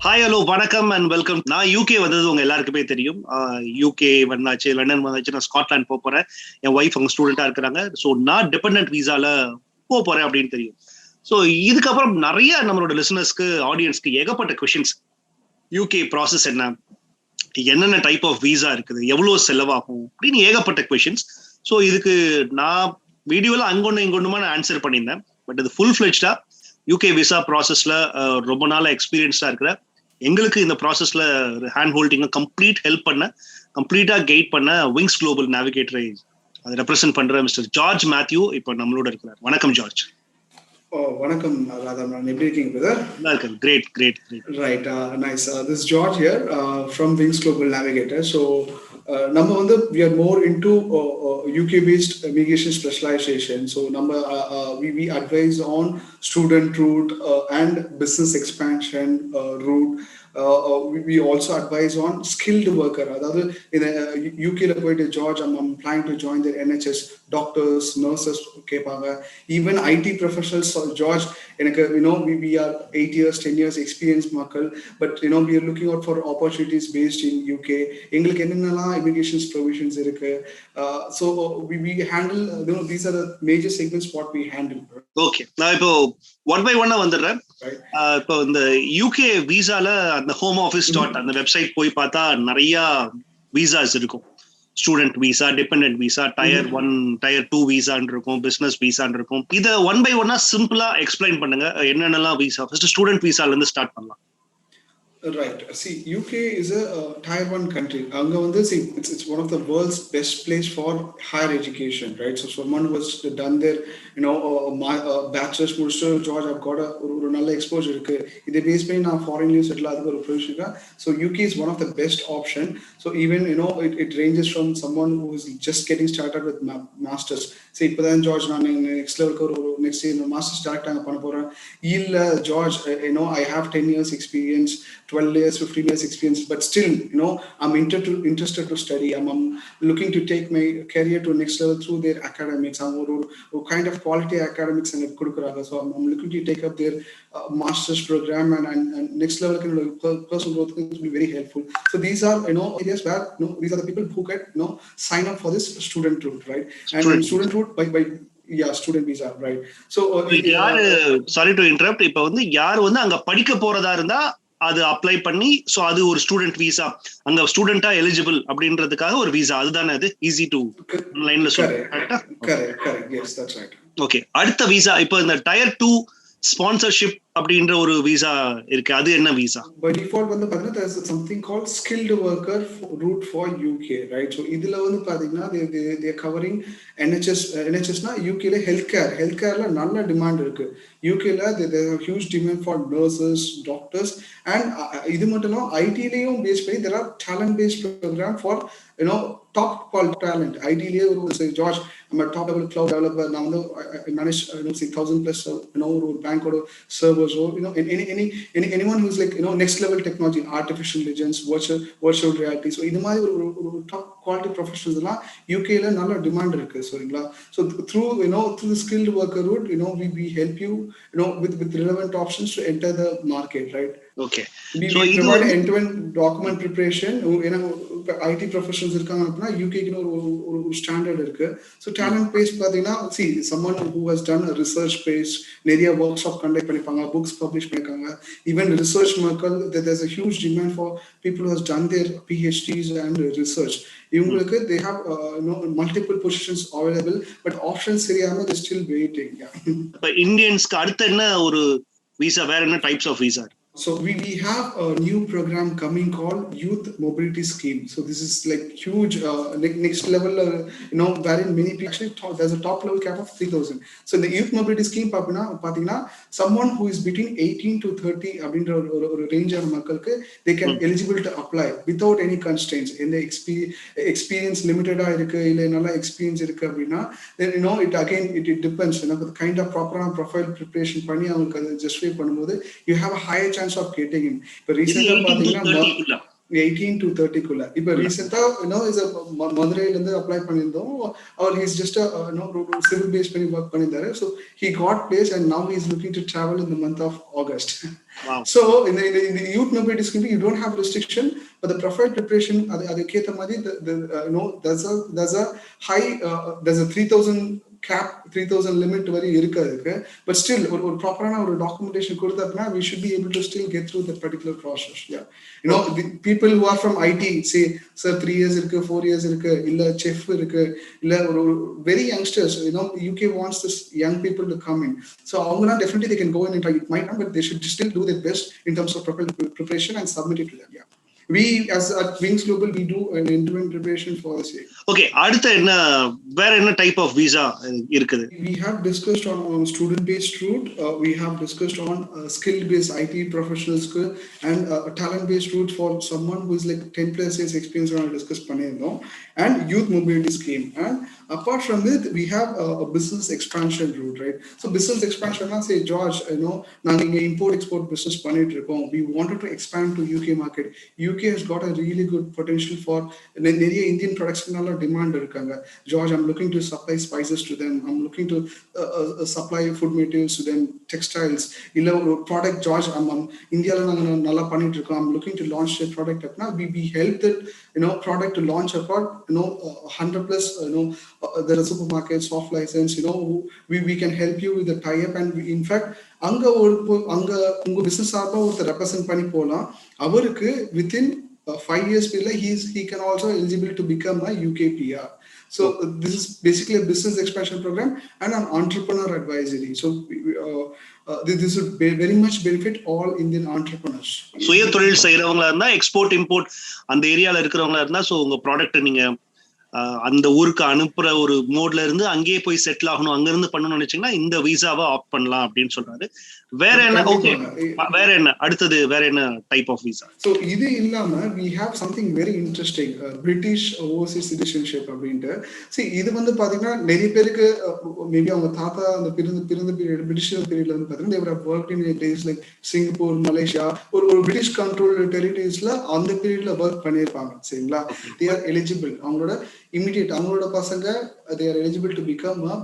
Hi hello வணக்கம் and welcome. நான் UK வந்தது உங்க எல்லாருக்குமே தெரியும். யூகே வந்தாச்சு, லண்டன் வந்தாச்சு, நான் ஸ்காட்லாந்து போக போறேன். என் ஒய்ஃப் அங்க ஸ்டூடெண்டா இருக்கிறாங்க. ஸோ நான் டிபெண்டன்ட் விசால போக போறேன் அப்படின்னு தெரியும். ஸோ இதுக்கப்புறம் நிறைய நம்மளோட லிசனர்ஸ்க்கு ஆடியன்ஸ்க்கு ஏகப்பட்ட கொஷின்ஸ். யூகே ப்ராசஸ் என்ன, என்னென்ன டைப் ஆஃப் விசா இருக்குது, எவ்வளவு செலவாகும் அப்படின்னு ஏகப்பட்ட கொஷின்ஸ். ஸோ இதுக்கு நான் வீடியோல அங்கொன்னு இங்கொன்னுமா நான் ஆன்சர் பண்ணியிருந்தேன். பட் இது ஃபுல் ஃபிளெஜ்டா யூகே விசா ப்ராசஸ்ல ரொம்ப நாளா எக்ஸ்பீரியன்ஸா இருக்கிற எங்களுக்கு இந்த ப்ராசஸ்ல ஹேண்ட் ஹோல்டிங் கம்ப்ளீட் ஹெல்ப் பண்ண, கம்ப்ளீட்டா கைட் பண்ண விங்ஸ் குளோபல் நேவிகேட்டரை அதை ரெப்ரசென்ட் பண்ற மிஸ்டர் ஜார்ஜ் மேத்யூ இப்ப நம்மளோட இருக்கிறார். வணக்கம் ஜார்ஜ். வணக்கம் ராதாமன், எப்படி இருக்கீங்க பிரதர்? நல்லா இருக்கேன். Great great right, nice. This George here from Wings Global Navigator. So நம்ம வந்து we are more into UK based immigration specialization. So we advise on student route and business expansion route. We also advise on skilled worker. அதாவது இந்த யூகேல போயிட்டு George I'm planning to join the NHS, doctors, nurses கேட்பாங்க. Even ID professionals George எனக்கு we are 8 years 10 years experience மக்கள், but we are looking out for opportunities based in UK. எங்களுக்கு என்னென்னலாம் immigration provisions இருக்கு. So we handle these are the major segments what we handle. Okay, நான் இப்போ one by ஒன்னா வந்துடுறேன். இப்போ இந்த யூகே விசால அந்த ஹோம் ஆஃபீஸ் டாட் அந்த வெப்சைட் போய் பார்த்தா நிறைய விசாஸ் இருக்கும். Student visa, dependent visa, tier 1 tier 2 விசான்னு இருக்கும், பிசினஸ் விசான்னு இருக்கும். இதை ஒன் பை ஒன்னா சிம்பிளா எக்ஸ்பிளைன் பண்ணுங்க, என்னென்னலாம் விசா. ஃபர்ஸ்ட் ஸ்டூடெண்ட் விசால இருந்து ஸ்டார்ட் பண்ணலாம். Right. See, UK is a tier 1 country. Anga vandu see, it's one of the world's best place for higher education, right? So someone who has done their bachelor's முடிச்சு George I've got ஒரு நல்ல exposure இருக்கு, இதை base பண்ணி நான் ஃபாரின்லயும் settle ஆகிறதுக்கு ஒரு provision இருக்கா. So UK is one of the best option. So even it ranges from someone who is just getting started with masters. See, இப்பதான் ஜார்ஜ் நான் நெக்ஸ்ட் லெவலுக்கு ஒரு நெக்ஸ்ட் மாஸ்டர்ஸ் டைரக்ட் அங்கே பண்ண போறேன். இல்ல George I have 10 years experience, 12 years 15 years experience, but still I'm interested to study. I'm looking to take my career to next level through their academics. I'm a kind of quality academics and kudukuraga. So I'm looking to take up their master's program and next level personal growth will be very helpful. So these are areas where these are the people who can sign up for this student route, right? And student route by student visa, right? So யாரு, sorry to interrupt, இப்போ வந்து யார் வந்து அங்க படிக்க போறதா இருந்தா அது அப்ளை பண்ணி, சோ அது ஒரு ஸ்டூடெண்ட் விசா, அங்க ஸ்டூடெண்டா எலிஜிபிள் அப்படின்றதுக்காக ஒரு விசா, அதுதானே அது ஈஸி டு லைன்ல சொல்லுங்க. Correct, yes that's right. Okay, அடுத்த விசா இப்போ இந்த டயர் 2 ஸ்பான்சர்ஷிப் அப்படின்ற ஒரு விசா இருக்கு, அது என்ன விசா? பை டிஃபால்ட் வந்து பாத்தீங்கன்னா there is something called skilled worker route for UK, right? So இதுல வந்து பாத்தீங்கன்னா they are covering NHS னா UK ல healthcareல நல்ல டிமாண்ட் இருக்கு. UK ல there is a huge demand for nurses, doctors, and இது மட்டும் இல்ல IT லயும் பேஸ் பண்ணி there are talent based program for top quality talent. ஐடியிலேயே ஒரு ஜார்ஜ் நம்ம டாப் லெவல் கிளவுட் டெவலப்பர், நான் வந்து மேனேஜ் 1000+ ஒரு பேங்கோட சர்வர்ஸோ anyone who is like next level technology, artificial intelligence, virtual reality. So இது மாதிரி ஒரு டாப் குவாலிட்டி ப்ரொஃபஷனல்ஸ் எல்லாம் யூகேல நல்ல டிமாண்ட் இருக்கு, சரிங்களா? So through the skilled worker route we help you with relevant options to enter the market, right? Okay, we provide end-to-end document preparation. IT professionals இருக்காங்க அப்படின்னா யூகேக்கு ஒரு ஸ்டாண்டர்ட் இருக்கு. ஸோ டேலண்ட் பேஸ் பார்த்தீங்கன்னா see someone who has done a research based நிறைய work shop conduct பண்ணிருப்பாங்க, books publish பண்ணிருக்காங்க. Even research மக்கள் there's a huge demand for people who has done their PhDs and research. இவங்களுக்கு they have multiple positions available, but options தெரியாம they still waiting. இப்போ இந்தியன்ஸ்க்கு அடுத்து என்ன ஒரு விசா, வேற என்ன types of visa? So we have a new program coming called Youth Mobility Scheme. So this is like huge next level, wherein many people actually there's a top level cap of 3,000. So in the Youth Mobility Scheme pathina someone who is between 18 to 30 அப்படின்ற ஒரு range of மக்களுக்கு they can eligible to apply without any constraints. In the experience limited இருக்கு இல்ல நல்ல experience இருக்கு அப்படின்னா then it depends the kind of proper profile preparation பண்ணி அவங்களுக்கு அதை justify பண்ணும்போது you have a higher chance of getting in. But recently பாத்தீங்கன்னா 18 to 30 குள்ள இப்ப ரீசெண்டா இஸ் மதுரையில இருந்து அப்ளை பண்ணியிருந்தோம். அவர் ஹீஸ் ஜஸ்ட் சிவில் பேஸ் பண்ணி ஒர்க் பண்ணியிருந்தாரு. So he got place and now he's looking to travel in the month of August. So இந்த youth mobility scheme you don't have restriction, but the profile preparation அதுக்கேற்ற மாதிரி there's a high there's a 3000 cap 3000 limit வரை இருக்கு அதுக்கு. But still ஒரு ப்ராப்பரான ஒரு documentation கொடுத்தா we should be able to still get through that particular process. Yeah, the people who are from IT say sir 3 years இருக்கு 4 years இருக்கு இல்ல செஃப் இருக்கு இல்ல ஒரு very youngsters, UK wants this young people to come in. So அவங்கனா definitely they can go in and try. It might not, but they should still do their best in terms of preparation and submit it to them. Yeah, we as at Wings Global we do an end-to-end preparation for this year. Okay, அடுத்து என்ன வேற என்ன type of visa இருக்குது? We have discussed on student based route, we have discussed on skill based IT professionals and talent based route for someone who is like 10 plus years experience on discuss பண்ணிருந்தோம், and youth mobility scheme. And apart from it we have a business expansion route, right? So business expansion na say George, நாங்க இங்க import export business பண்ணிட்டு இருக்கோம், we wanted to expand to UK market. UK has got a really good potential for நிறைய Indian products நல்ல demand இருக்காங்க. George, I'm looking to supply spices to them, I'm looking to supply food materials to them, textiles இல்ல ஒரு product George இந்தியால நாங்க நல்லா பண்ணிட்டு இருக்கோம், I'm looking to launch a product apna. We help that product to launch abroad, 100 plus there are supermarkets, soft license, we can help you with the tie up. And in fact அங்க உங்க business சார்பா ஒருத்தர் represent பண்ணி போலாம், அவருக்கு within 5 years period he can also eligible to become a UK PR. So this is basically a business expansion program and an entrepreneur advisory. So this would very much benefit all Indian entrepreneurs. சுய தொழில் செய்யறவங்களா இருந்தா export import அந்த ஏரியால இருக்கிறவங்களா இருந்தா so உங்க product நீங்க அந்த ஊருக்கு அனுப்புற ஒரு மோட்ல இருந்து அங்கேயே போய் செட்டில் ஆகணும், அங்க இருந்து பண்ணணும்னு நினைச்சீங்கன்னா இந்த விசாவை ஆப்ட் பண்ணலாம் அப்படின்னு சொல்றாரு. வேற என்ன? ஓகே, வேற என்ன அடுத்தது? வேற என்ன டைப் ஆஃப் விசா? சோ இது இல்லாம we have something very interesting, British overseas citizenship அப்படின்ட்டு. see இது பாத்தீங்கன்னா நிறைய பேருக்கு மேபி அவங்க தாத்தா அந்த பிறந்த பீரியட் பிரிட்டிஷ் பீரியட்ல பாத்தீங்கன்னா they would have worked in places like Singapore, Malaysia, ஒரு பிரிட்டிஷ் கண்ட்ரோல்டு டெரிட்டரிஸ்ல அந்த பீரியட்ல ஒர்க் பண்ணிருப்பாங்க. சரிங்களா? they are eligible, அவங்களோட இமிடியேட் அவங்களோட பசங்க they are eligible to become a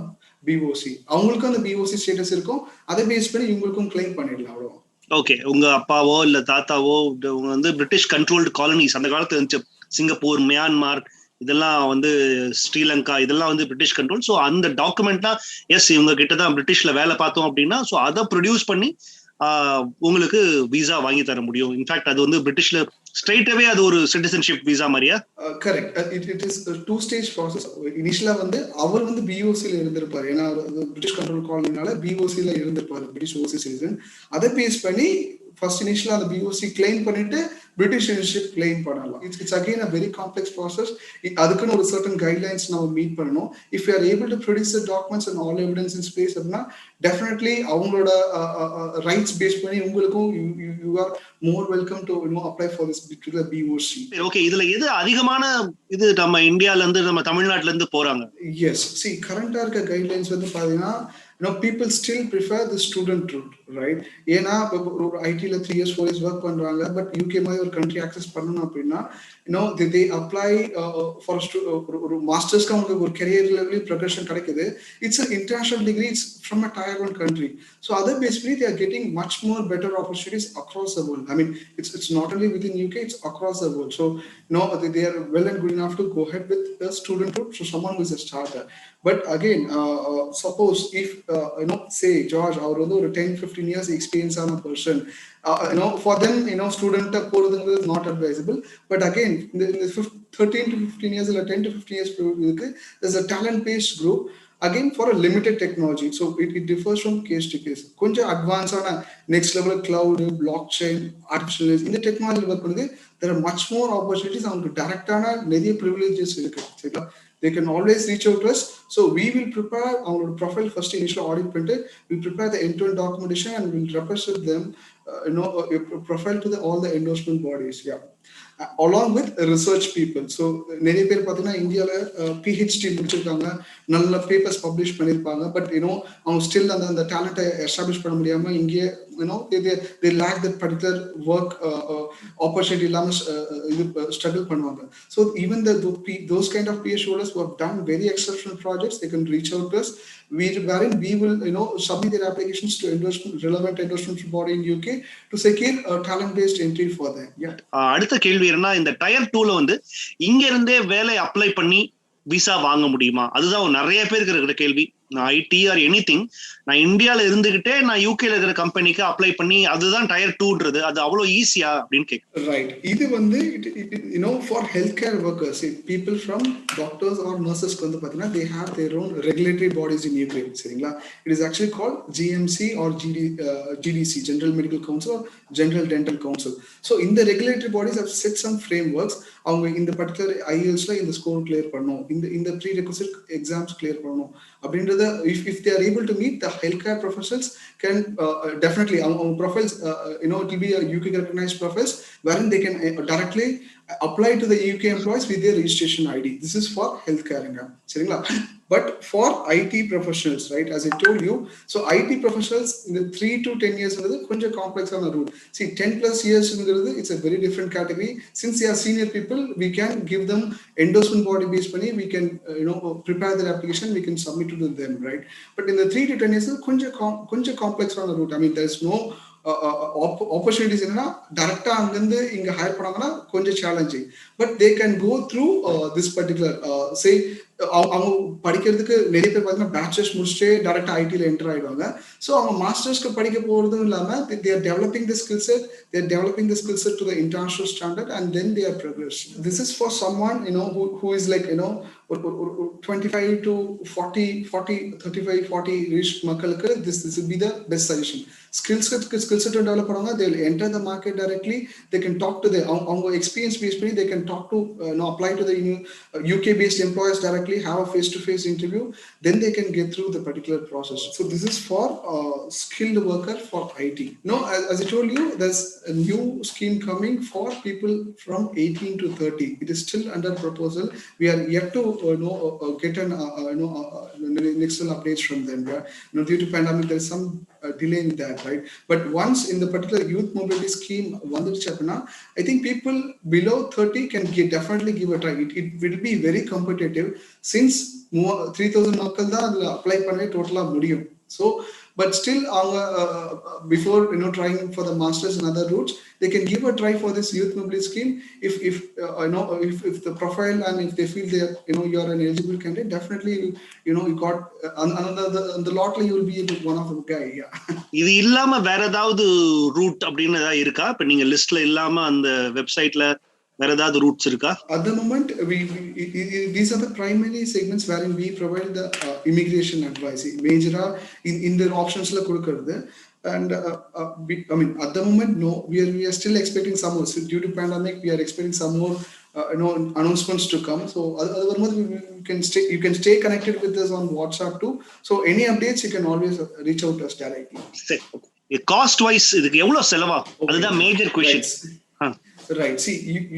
BOC. அவங்களுக்கும் அந்த BOC ஸ்டேட்டஸ் இருக்கும், அதை பேஸ் பண்ணி இவங்களுக்கும் கிளைம் பண்ணிடலாம். அவ்வளோ. ஓகே, உங்க அப்பாவோ இல்ல தாத்தாவோ பிரிட்டிஷ் கண்ட்ரோல்டு காலனிஸ் அந்த காலத்துல இருந்துச்சு, சிங்கப்பூர், மியான்மார், இதெல்லாம் ஸ்ரீலங்கா, இதெல்லாம் பிரிட்டிஷ் கண்ட்ரோல். ஸோ அந்த டாக்குமெண்ட்லாம் எஸ் இவங்க கிட்டதான் பிரிட்டிஷ்ல வேலை பார்த்தோம் அப்படின்னா ஸோ அதை ப்ரொடியூஸ் பண்ணி உங்களுக்கு விசா வாங்கி தர முடியும். இன்ஃபேக்ட் அது பிரிட்டிஷ்ல ஸ்ட்ரைட்டாவே அது ஒரு சிட்டிசன்ஷிப் விசா மாதிரியா? Correct. It is two stage process. இனிஷியலா அவர் பிஓசில இருந்திருப்பாரு, ஏன்னா பிரிட்டிஷ் கண்ட்ரோல் காலனினால பிஓசில இருந்திருப்பாரு, பிரிட்டிஷ் ஓவர்சீஸ் சிட்டிசன். அதை பேஸ் பண்ணி ஃபர்ஸ்ட் இனிஷியலா அந்த பிஓசி கிளைம் பண்ணிட்டு பிரிட்டிஷ் சிட்டிசன்ஷிப் கிளைம் பண்ணலாம். It's again a very complex process. அதுக்குன்னு ஒரு சர்டன் கைட்லைன்ஸ் நம்ம மீட் பண்ணணும். If you are able to produce the documents and all evidence in space அப்படின்னா டெஃபினெட்லி அவங்களோட ரைட்ஸ் பேஸ் பண்ணி உங்களுக்கும் you are more welcome to apply for this particular POC. Okay, இதுல எது அதிகமான இது நம்ம இந்தியால இருந்து நம்ம தமிழ்நாட்டுல இருந்து போறாங்க? எஸ், see கரண்டா இருக்க கைட்லைன்ஸ் பாத்தீங்கன்னா people still prefer the student route, right? ஏன்னா ஒரு ஐடில 3 years 4 years ஒர்க் பண்றாங்க, பட் யூகே மாதிரி ஒரு கண்ட்ரி ஆக்சஸ் பண்ணணும் அப்படின்னா they apply for ஒரு மாஸ்டர்ஸ்க்கு அவங்களுக்கு ஒரு கரியர் லெவலில் ப்ரொக்ரெஷன் கிடைக்குது. It's an international degree, it's from a tier 1 country. So other basically they are getting much more better opportunities across the world. I mean it's not only within UK, it's across the world. So they are well and good enough to go ahead with the student route, so someone who is a starter. But again suppose if say George அவர் ஒரு 10-15 years experience on a person, for them student போறதுங்கிறது is not advisable. But again in the 13 to 15 years இல்ல 10 to 15 years இருக்கு, there's a talent based group again for a limited technology. So it differs from case to case. கொஞ்சம் advance ஆன next level cloud, blockchain, artificial intelligence இந்த technology work பண்ணுது, there are much more opportunities. அவங்களுக்கு டைரக்டான நிறைய privileges இருக்கு. சரிங்களா? They can always reach out to us. So we will prepare our profile first, initial audit printed. We'll prepare the end-to-end documentation and we'll represent them profile to all the endorsement bodies. Yeah. Along with research people. So நிறைய பேர் பார்த்தீங்கன்னா இந்தியாவில் PhD முடிச்சிருக்காங்க, நல்ல papers publish பண்ணியிருப்பாங்க, but அவங்க still அந்த டேலண்ட்டை establish பண்ண முடியாம இங்கே they lack that particular work opportunity இல்லாம இது ஸ்ட்ரகிள் பண்ணுவாங்க. So even those kind of PhD holders who have done very exceptional projects, they can reach out to us, wherein we will submit their applications to relevant endorsement body in UK to secure a talent based entry for them. Yeah. அடுத்த கேள்வி என்னன்னா, இந்த tyre 2ல வந்து இங்க இருந்தே வேலை apply பண்ணி visa வாங்க முடியுமா? அதுதான் நிறைய பேருக்கு இருக்கிற கேள்வி. நான் ஐடி ஆர் எனிதிங், நான் இந்தியால இருந்துகிட்டே நான் யூகேல இருக்கிற கம்பெனிக்கு அப்ளை பண்ணி, அதுதான் டயர் 2ன்றது, அது அவ்வளவு ஈஸியா அப்படின்னு கேட்கு. ரைட். இது வந்து for health care workers, people from doctors or நர்சஸ்க்கு வந்து பார்த்தீங்கன்னா they have their own regulatory bodies in UK. சரிங்களா? It is actually called GMC or GDC, General Medical Council or General Dental Council. So இந்த regulatory bodies have set some frameworks. அவங்க இந்த particular IELTSல இந்த score clear பண்ணணும், இந்த pre requisite exams clear பண்ணணும் அப்படின்றத if they are able to meet, the healthcare professionals can definitely our profiles it will be a UK recognized profiles wherein they can directly apply to the UK employees with their registration ID. This is for healthcare income. சரிங்களா? But for IT professionals, right, as I told you, so IT professionals in the 3 to 10 years is கொஞ்சம் complex ஆன rule. See, 10 plus years it's a very different category. Since they are senior people, we can give them endorsement body based money, we can prepare their application, we can submit it to them, right? But in the 3 to 10 years கொஞ்சம் complex ஆன route. I mean, there is no opportunities என்னன்னா டைரக்டா அங்கிருந்து இங்க hire பண்ணாங்கன்னா கொஞ்சம் challenging. But they can go through this particular say அவங்க படிக்கிறதுக்கு நிறைய பேர் பார்த்தீங்கன்னா பேச்சுலர்ஸ் முடிச்சுட்டு டைரக்டா ஐடியில் என்டர் ஆயிடுவாங்க. ஸோ அவங்க மாஸ்டர்ஸ்க்கு படிக்க போறதும் இல்லாமல் they are developing the skill set, they are developing the skill set to the international standard, and then they are progressing. This is for someone who is like 25 to 40 35 40 reach மக்களுக்கு this will be the best suggestion. skill set develop பண்ணுவாங்க, they will enter the market directly, they can talk to the அவங்க experience based பண்ணி they can talk to apply to the UK based employers directly, have a face to face interview, then they can get through the particular process. So this is for skilled worker for IT. As I told you, there's a new scheme coming for people from 18 to 30. It is still under proposal. We are yet to get an next updates from them. Due to pandemic there is some delay in that, right? But once in the particular youth mobility scheme vandiruchu appadina, I think people below 30 can definitely give a try. It will be very competitive since 3000 மக்கள் தான் அதுல apply பண்ணி டோட்டலா முடியும். So but still before trying for the masters and other routes, they can give a try for this youth mobility scheme. If the profile and if they feel they you are an eligible candidate, definitely you got another the lotly, you will be one of the guy. Yeah. இது இல்லாம வேற ஏதாவது root அப்படின்னு ஏதாவது இருக்கா? இப்ப நீங்க லிஸ்ட்ல இல்லாம அந்த வெப்சைட்ல வேற ஏதாவது ரூட்ஸ் இருக்கா? At the moment, these are the primary segments wherein we provide the immigration advice. Major in the options la kudukkradhu. And I mean, at the moment, no, we are still expecting some more. So due to pandemic, we are expecting some more announcements to come. So you can stay connected with us on WhatsApp too. So any updates, you can always reach out to us directly. Cost wise, இதுக்கு எவ்வளவு செலவாகும்? அதுதான் major question. Right. See,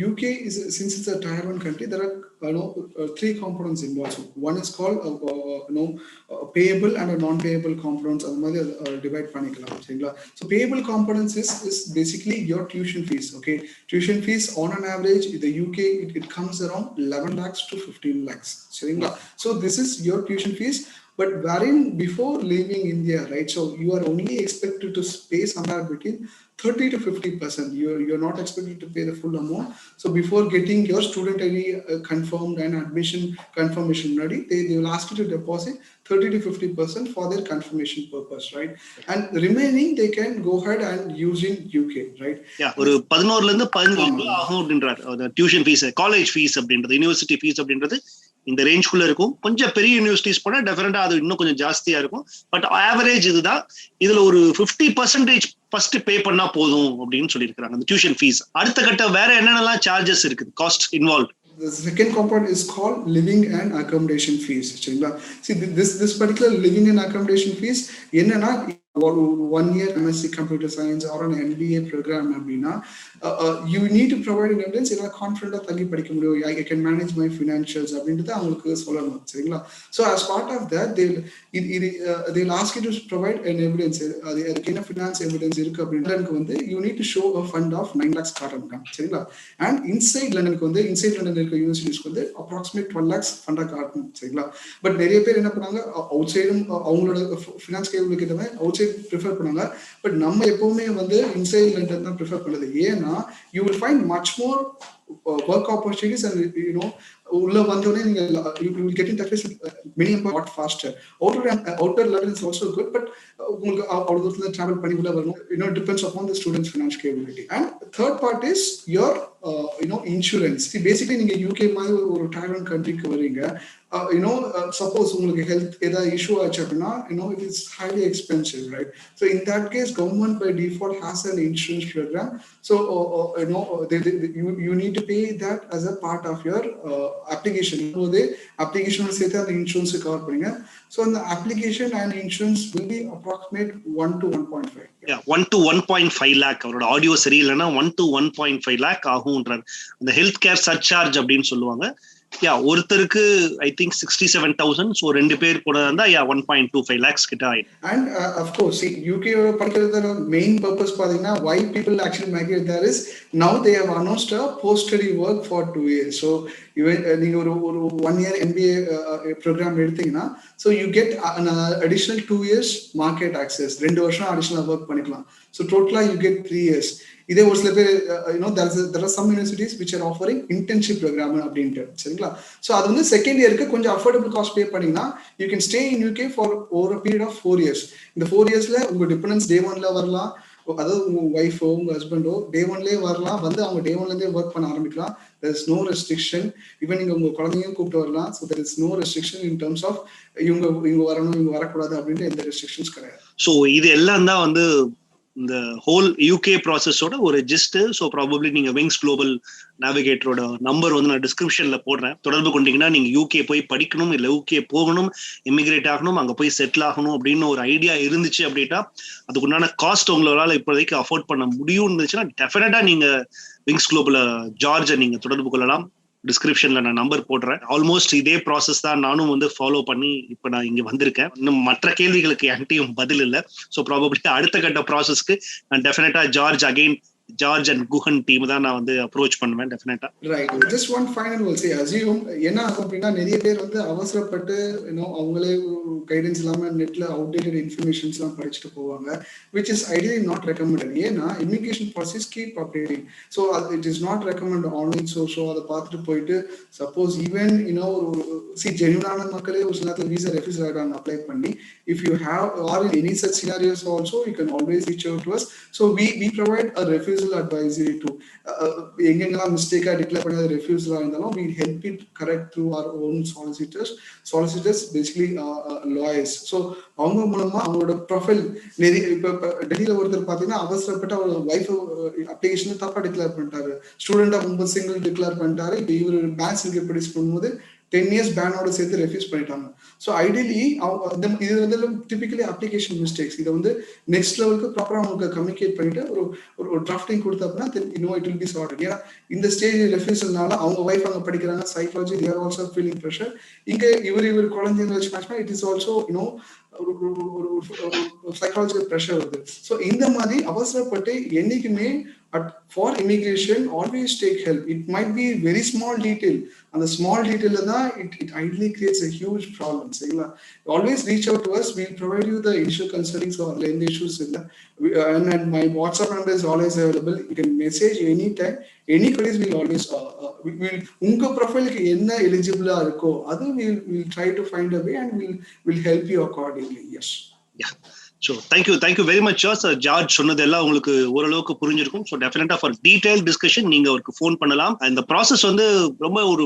UK is, since it's a Tier 1 country, there are 3 components involved. So one is called payable and a non-payable components. Divide panikalam. So payable components is basically your tuition fees. Okay, tuition fees on an average in the UK it comes around 11 lakhs to 15 lakhs. So this is your tuition fees. But wherein before leaving India, right? So you are only expected to pay somewhere between 30 to 50%. You're not expected to pay the full amount. So before getting your student ID confirmed and admission confirmation ready, they will ask you to deposit 30 to 50% for their confirmation purpose, right? And remaining they can go ahead and use in UK, right? Yeah, ஒரு 11 ல இருந்து 15 ஆகும் அப்படின்றார் tuition fees, college fees அப்படின்றது, university fees அப்படின்றது இந்த ரேஞ்ச்குள்ள இருக்கும். கொஞ்சம் பெரிய யூனிவர்சிட்டிஸ் போனா டெஃபினட்டா அது இன்னும் கொஞ்சம் ஜாஸ்தியா இருக்கும். பட் ஆவரேஜ் இதுதான். இதுல ஒரு 50% ஃபர்ஸ்ட் பே பண்ணா போதும் அப்படின்னு சொல்லியிருக்காங்க அந்த டியூஷன் ஃபீஸ். அடுத்த கட்ட வேற என்னென்னலாம் சார்ஜஸ் இருக்குது, cost involve? The second component is called living and accommodation fees. See, this particular living and accommodation fees என்னன்னா 1 year MSc Computer Science or an MBA program அப்படின்னா you need to provide an evidence. எல்லாம் கான்ஃபிடென்ட்டா தள்ளி படிக்க முடியும், I can manage my financials அப்படின்றத அவங்களுக்கு சொல்லணும். சரிங்களா? So as part of that they'll ask you to provide an evidence. அதுக்கு என்ன finance evidence இருக்கு அப்படின்னா வந்து you need to show a fund of 9 lakhs காட்டணும். சரிங்களா? And inside London இருக்க யூனிவர்சிட்டிஸ்க்கு வந்து approximate 12 lakhs ஃபண்டா காட்டணும். சரிங்களா? பட் நிறைய பேர் என்ன பண்ணாங்க, அவுட் சைடும் அவங்களோட ஃபினான்ஸ் கேபிள் கிட்ட அவுட் சைடு ப்ரிஃபர் பண்ணாங்க. பட் நம்ம எப்பவுமே வந்து இன்சைட் லண்டன் தான் ப்ரிஃபர் பண்ணுது. ஏன்னா you will find much more work opportunities and உள்ள வந்தோடனே நீங்க you will get in touch with many a lot faster. Outer London is also good, but உங்களுக்கு அவ்வளவு தூரத்துல டிராவல் பண்ணி உள்ள வரணும். It depends upon the student's financial capability. And third part is your insurance. See, basically நீங்க UK மாதிரி ஒரு tier 1 countryக்கு வரீங்க, suppose உங்களுக்கு ஹெல்த் ஏதாவது இஷ்யூ ஆச்சு அப்படின்னா it is highly expensive, right? So in that case government by default has an insurance program. So you need to pay that as a part of your application. application சேர்த்து அந்த insurance cover பண்ணுங்க. So அந்த application and insurance will be approximate 1 to 1.5. Yeah, 1 to 1.5 lakh. அவரோட audio சரியில்லைன்னா 1 to 1.5 lakh ஆகும்ன்றார். அந்த health care surcharge அப்படின்னு சொல்லுவாங்க. ஒருத்தருக்கு ஐ திங்க் 67,000. ஸோ 2 பேர் கூட இருந்தா 1.25 lakhs கிட்ட ஆயிடும். And of course, see, UK படிக்கிறதோட மெயின் பர்பஸ் பாத்தீங்கன்னா why people actually migrate there is now they have announced a post study work for 2 years. So நீங்க ஒரு 1 year MBA program எடுத்தீங்கன்னா so you get an additional 2 years market access. 2 வருஷம் additional work பண்ணிக்கலாம். So totally you get 3 years. இதே ஒரு சில பேர் there are some universities which are offering internship program அப்படின்ட்டு. சரிங்களா? ஸோ அது வந்து செகண்ட் இயருக்கு கொஞ்சம் அஃபோர்டபுள் காஸ்ட் பே பண்ணீங்கன்னா you can stay in UK for over a period of 4 years. இந்த 4 yearsல உங்க டிபெண்டன்ஸ் day 1ல வரலாம், அதாவது உங்க ஒய்ஃபோ உங்க ஹஸ்பண்டோ day 1லயே வரலாம், வந்து அவங்க day 1ல ஒர்க் பண்ண ஆரம்பிக்கலாம். there is no restriction. Even நீங்க உங்க குழந்தையும் கூப்பிட்டு வரலாம். so there is no restriction in terms of இவங்க வரணும் இவங்க வரக்கூடாது அப்படின்ட்டு எந்த ரெஸ்ட்ரிக்ஷன்ஸ் கிடையாது. ஸோ இது எல்லாம் தான் வந்து இந்த ஹோல் யூகே ப்ராசஸோட ஒரு ஜிஸ்ட். ஸோ ப்ராபப்ளி நீங்க விங்ஸ் குளோபல் நேவிகேட்டரோட நம்பர் வந்து நான் டிஸ்கிரிப்ஷன்ல போடுறேன். தொடர்பு கொண்டீங்கன்னா நீங்க யூகே போய் படிக்கணும், இல்லை யூகே போகணும், இமிகிரேட் ஆகணும், அங்க போய் செட்டில் ஆகணும் அப்படின்னு ஒரு ஐடியா இருந்துச்சு அப்படின்னா அதுக்குண்டான காஸ்ட் உங்களால இப்போதைக்கு அஃபோர்ட் பண்ண முடியும் இருந்துச்சுன்னா டெஃபினட்டா நீங்க விங்ஸ் குளோபல் ஜார்ஜை நீங்க தொடர்பு கொள்ளலாம். டிஸ்கிரிப்ஷன்ல நான் நம்பர் போடுறேன். ஆல்மோஸ்ட் இதே ப்ராசஸ் தான் நானும் வந்து ஃபாலோ பண்ணி இப்ப நான் இங்க வந்திருக்கேன். இன்னும் மற்ற கேள்விகளுக்கு என்கிட்டயும் பதில் இல்லை. ஸோ ப்ராபபிளி அடுத்த கட்ட ப்ராசஸ்க்கு நான் டெஃபினட்டா ஜார்ஜ் அண்ட் குஹன் டீம் தான் நான் வந்து அப்ரோச் பண்ணுவேன் டெஃபினட்டா. Right. Just one final word. Say assume என்ன ஆகும் அப்படின்னா நிறைய பேர் வந்து அவசரப்பட்டு அவங்களே கைடன்ஸ் இல்லாம நெட்ல அவுடேட்டட் இன்ஃபர்மேஷன்ஸ் எல்லாம் படிச்சுட்டு போவாங்க, which is ideally not recommended. ஏன்னா immigration process keep updating. So it is not recommend online. So அதை பார்த்துட்டு போயிட்டு சப்போஸ் ஈவன் ஜென்யூனான மக்களே ஒரு சில நேரத்தில் வீசா ரெஃப்யூஸ் ஆகிடாங்க அப்ளை பண்ணி. If you have or in any such scenarios also you can always reach out to us. So we provide a refusal advisory to எங்கெங்கெல்லாம் மிஸ்டேக்கா டிக்ளேர் பண்ணாத ரெஃப்யூசலா இருந்தாலும் we help it correct through our own solicitors basically lawyers. So அவங்க மூலமா அவங்களோட profile இப்ப டெல்லியில ஒருத்தர் பாத்தீங்கன்னா அவசரப்பட்டு அவரோட வைஃப் அப்ளிகேஷன் தப்பா டிக்ளேர் பண்ணிட்டாரு, ஸ்டூடெண்டா 9 சிங்கிள் டிக்ளேர் பண்ணிட்டாரு. இப்போ இவர் பேங்க் சர்டிஃபிகேட் ப்ரொடியூஸ் பண்ணும்போது 10 years பேனோட சேர்த்து ரெஃப்யூஸ் பண்ணிட்டாங்க. ஸோ ஐடியலி இது வந்து டிபிக்கலி அப்ளிகேஷன் மிஸ்டேக்ஸ். இதை வந்து நெக்ஸ்ட் லெவலுக்கு ப்ராப்பராக அவங்களுக்கு கம்யூனிகேட் பண்ணிட்டு ஒரு டிராஃப்டிங் கொடுத்தா அப்படின்னா இட் வில் பி சார்ட்டட். ஏன்னா இந்த ஸ்டேஜ் ரெஃப்யூசல்னால அவங்க வைஃப் அங்கே படிக்கிறாங்க, psychology they are also feeling pressure. இங்க இவர் குழந்தைங்க வச்சு மேட்ச் பண்ணா it is also psychological pressure வருது. ஸோ இந்த மாதிரி அவசரப்பட்டு என்னைக்குமே for immigration always take help. It might be very small detail, and the small detail it ideally creates a huge problem. Always reach out to us. We'll provide you the initial consulting or land issues and my WhatsApp number is always available. You can message anytime. Any queries will always we'll unga profile ku enna eligible ah irukko adu we'll try to find a way and we'll help you accordingly. Yes. Yeah. So thank you very much sir. George சொன்னது எல்லாம் உங்களுக்கு ஓரளவுக்கு புரிஞ்சிருக்கும். So டெஃபினட்டா for detail discussion நீங்க அவருக்கு phone பண்ணலாம். இந்த ப்ராசஸ் வந்து ரொம்ப ஒரு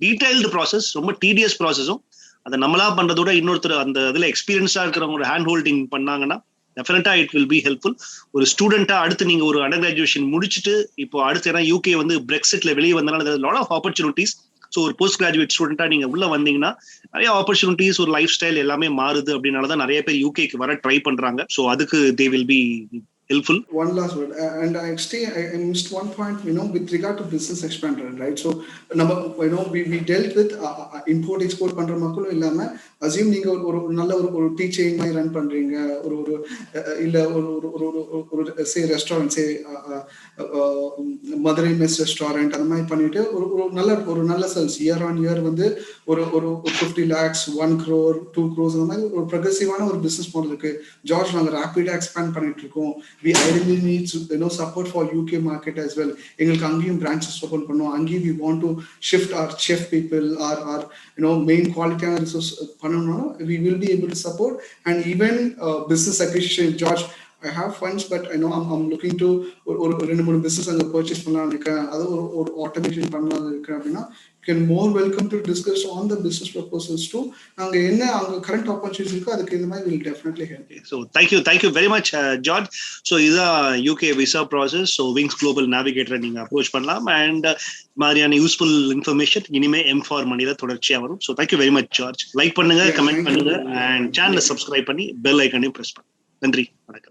டீடைல்டு ப்ராசஸ், ரொம்ப டீடியஸ் ப்ராசஸும் அதை நம்மளா பண்றதோட இன்னொருத்தர் அந்த இதுல எக்ஸ்பீரியன்ஸா இருக்கிறவங்க ஹேண்ட் ஹோல்டிங் பண்ணாங்கன்னா டெஃபினட்டா இட் வில் பி ஹெல்ப்ஃபுல். ஒரு ஸ்டூடெண்டா அடுத்து நீங்க ஒரு அண்டர் கிராஜுவேஷன் முடிச்சுட்டு இப்போ அடுத்து ஏன்னா யூகே வந்து பிரெக்சிட்ல வெளியே வந்தனால லாட் ஆஃப் ஆப்பர்ச்சுனிட்டிஸ். ஸோ ஒரு போஸ்ட் கிராஜுவேட் ஸ்டூடெண்டா நீங்க உள்ள வந்தீங்கன்னா நிறைய ஆப்பர்ச்சுனிட்டிஸ், ஒரு லைஃப் ஸ்டைல் எல்லாமே மாறுது. அப்படின்னாலதான் நிறைய பேர் யூகேக்கு வர ட்ரை பண்றாங்க. ஸோ அதுக்கு they will be helpful. One last word, and I missed one point, with regard to business expander, right? So, number, we dealt with import export பண்ற மக்களும் இல்லாம, assume நீங்க ஒரு நல்ல ஒரு டீ செயின் மாதிரி ரன் பண்றீங்க, ஒரு இல்ல ஒரு say restaurant, say Madurai mess restaurant அந்த மாதிரி பண்ணிட்டு ஒரு நல்ல சேல்ஸ் இயர் ஆன் இயர் வந்து ஒரு 50 lakhs 1 crore 2 crores அந்த மாதிரி ஒரு ப்ரொக்ரெசிவான ஒரு பிசினஸ் மாடல் இருக்கு. ஜார்ஜ், நாங்க ரேபிடா எக்ஸ்பேண்ட் பண்ணிட்டு இருக்கோம். We ideally need support for UK market as well. எங்களுக்கு அங்கேயும் branches open பண்ணோம். அங்கேயும் we want to shift our chef people, our main quality resource பண்ணனும்னா we will be able to support. And even business acquisition, George, I have funds, but I know I'm looking to ஒரு 2-3 business அங்க purchase பண்ணலாம்னு இருக்கேன். அது ஒரு automation பண்ணலாம்னு இருக்கேன் அப்படின்னா can more welcome to discuss on the business proposals too. அங்க என்ன அங்க current opportunities இருக்கோ அதுக்கு இந்த மாதிரி will definitely help. So thank you very much, George. So இத UK visa process, so Wings Global Navigator நீங்க approach பண்ணலாம். And மாதிரியான யூஸ்ஃபுல் இன்ஃபர்மேஷன் இனிமே M4 மணில தொடர்ச்சியா வரும். So thank you very much, George. Like பண்ணுங்க, கமெண்ட் பண்ணுங்க, and சேனலை சப்ஸ்கிரைப் பண்ணி பெல் ஐகானையும் பிரஸ் பண்ணுங்க. நன்றி, வணக்கம்.